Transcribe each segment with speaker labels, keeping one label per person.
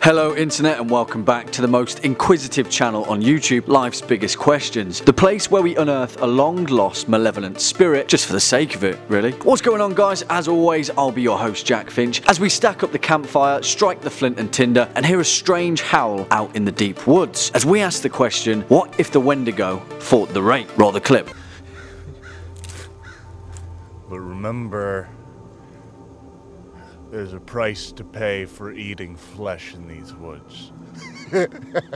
Speaker 1: Hello internet and welcome back to the most inquisitive channel on YouTube, Life's Biggest Questions. The place where we unearth a long lost malevolent spirit just for the sake of it, really. What's going on guys? As always, I'll be your host Jack Finch as we stack up the campfire, strike the flint and tinder and hear a strange howl out in the deep woods. As we ask the question, what if the Wendigo fought the Rake? Roll the clip.
Speaker 2: But remember, there's a price to pay for eating flesh in these woods.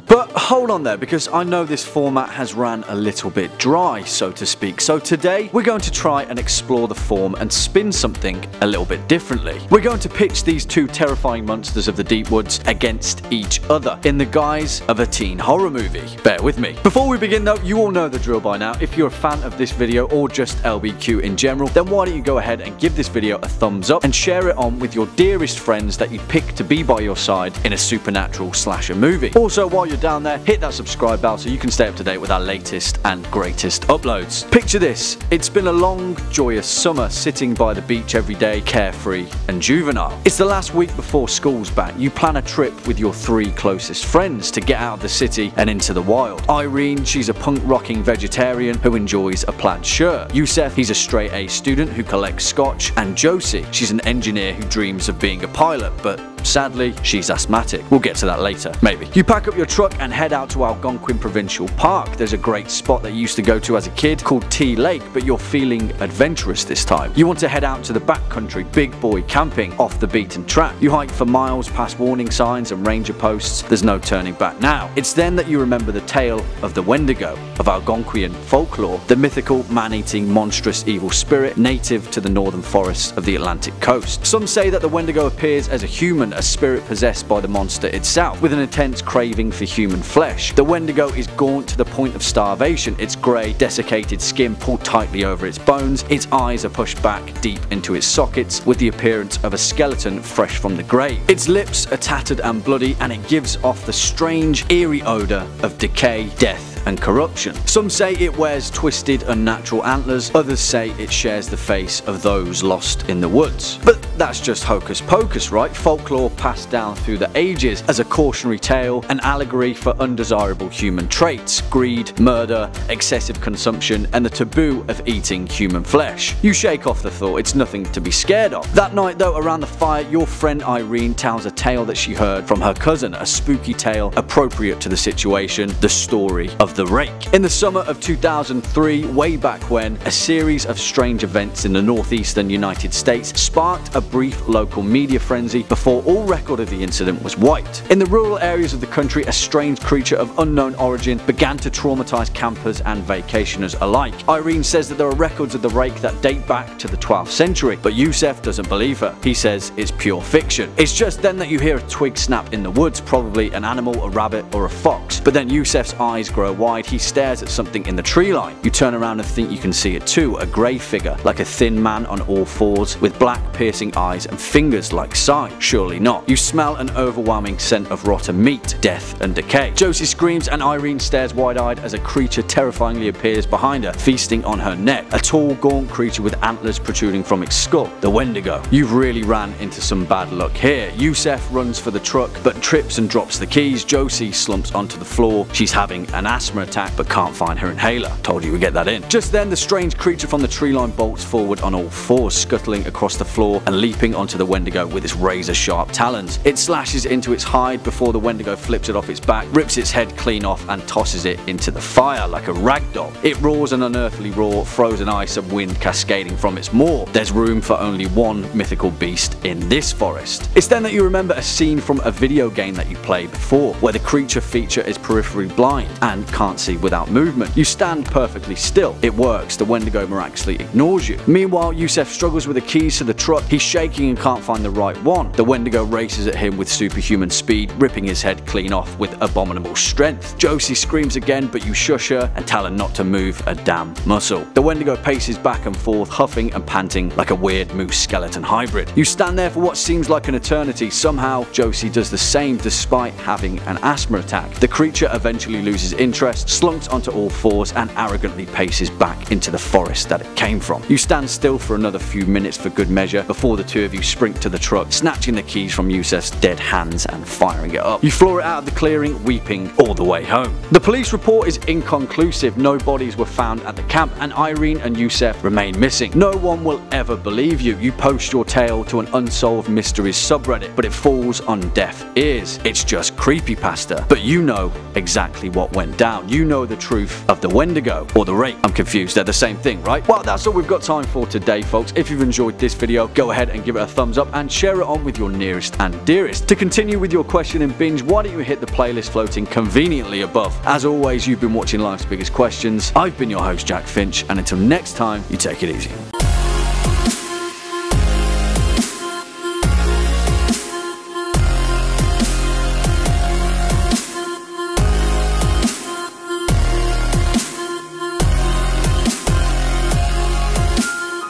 Speaker 1: But hold on there, because I know this format has ran a little bit dry, so to speak. So today we're going to try and explore the form and spin something a little bit differently. We're going to pitch these two terrifying monsters of the deep woods against each other in the guise of a teen horror movie. Bear with me. Before we begin though, you all know the drill by now. If you're a fan of this video or just LBQ in general, then why don't you go ahead and give this video a thumbs up and share it on with your dearest friends that you'd pick to be by your side in a supernatural slasher movie. Also, while you're down there, hit that subscribe bell so you can stay up to date with our latest and greatest uploads. Picture this, it's been a long, joyous summer sitting by the beach every day, carefree and juvenile. It's the last week before school's back. You plan a trip with your three closest friends to get out of the city and into the wild. Irene, she's a punk-rocking vegetarian who enjoys a plaid shirt. Yusef, he's a straight-A student who collects scotch. And Josie, she's an engineer who dreams of being a pilot, but sadly, she's asthmatic. We'll get to that later, maybe. You pack up your truck and head out to Algonquin Provincial Park. There's a great spot that you used to go to as a kid called T Lake, but you're feeling adventurous this time. You want to head out to the backcountry, big boy camping, off the beaten track. You hike for miles past warning signs and ranger posts. There's no turning back now. It's then that you remember the tale of the Wendigo, of Algonquian folklore, the mythical, man-eating, monstrous evil spirit native to the northern forests of the Atlantic coast. Some say that the Wendigo appears as a human, a spirit possessed by the monster itself, with an intense craving for human flesh. The Wendigo is gaunt to the point of starvation, its grey, desiccated skin pulled tightly over its bones, its eyes are pushed back deep into its sockets with the appearance of a skeleton fresh from the grave. Its lips are tattered and bloody and it gives off the strange, eerie odour of decay, death and corruption. Some say it wears twisted, unnatural antlers, others say it shares the face of those lost in the woods. But that's just hocus pocus, right? Folklore passed down through the ages as a cautionary tale, an allegory for undesirable human traits, greed, murder, excessive consumption, and the taboo of eating human flesh. You shake off the thought, it's nothing to be scared of. That night though, around the fire, your friend Irene tells a tale that she heard from her cousin, a spooky tale appropriate to the situation, the story of the Rake. In the summer of 2003, way back when, a series of strange events in the northeastern United States sparked a brief local media frenzy before all record of the incident was wiped. In the rural areas of the country, a strange creature of unknown origin began to traumatize campers and vacationers alike. Irene says that there are records of the Rake that date back to the 12th century, but Yusef doesn't believe her. He says it's pure fiction. It's just then that you hear a twig snap in the woods, probably an animal, a rabbit or a fox. But then Yusef's eyes grow wide, he stares at something in the tree line. You turn around and think you can see it too, a grey figure, like a thin man on all fours, with black piercing eyes and fingers like sign. Surely not. You smell an overwhelming scent of rotten meat, death and decay. Josie screams and Irene stares wide-eyed as a creature terrifyingly appears behind her, feasting on her neck. A tall, gaunt creature with antlers protruding from its skull. The Wendigo. You've really ran into some bad luck here. Yusef runs for the truck but trips and drops the keys. Josie slumps onto the floor. She's having an asthma attack but can't find her inhaler. Told you we'd get that in. Just then the strange creature from the tree line bolts forward on all fours, scuttling across the floor and leaping onto the Wendigo with its razor-sharp talons. It slashes into its hide before the Wendigo flips it off its back, rips its head clean off and tosses it into the fire like a rag doll. It roars an unearthly roar, frozen ice and wind cascading from its maw. There's room for only one mythical beast in this forest. It's then that you remember a scene from a video game that you played before, where the creature feature is peripherally blind and can't see without movement. You stand perfectly still. It works. The Wendigo miraculously ignores you. Meanwhile, Yusef struggles with the keys to the truck. He's shaking and can't find the right one. The Wendigo races at him with superhuman speed, ripping his head clean off with abominable strength. Josie screams again, but you shush her and tell her not to move a damn muscle. The Wendigo paces back and forth, huffing and panting like a weird moose-skeleton hybrid. You stand there for what seems like an eternity. Somehow, Josie does the same despite having an asthma attack. The creature eventually loses interest distress, slunks onto all fours and arrogantly paces back into the forest that it came from. You stand still for another few minutes for good measure before the two of you sprint to the truck, snatching the keys from Yusef's dead hands and firing it up. You floor it out of the clearing, weeping all the way home. The police report is inconclusive. No bodies were found at the camp and Irene and Yusef remain missing. No one will ever believe you. You post your tale to an unsolved mysteries subreddit, but it falls on deaf ears. It's just creepypasta. But you know exactly what went down. You know the truth of the Wendigo or the Rake. I'm confused, they're the same thing, right? Well, that's all we've got time for today, folks. If you've enjoyed this video, go ahead and give it a thumbs up and share it on with your nearest and dearest. To continue with your question and binge, why don't you hit the playlist floating conveniently above. As always, you've been watching Life's Biggest Questions. I've been your host, Jack Finch, and until next time, you take it easy.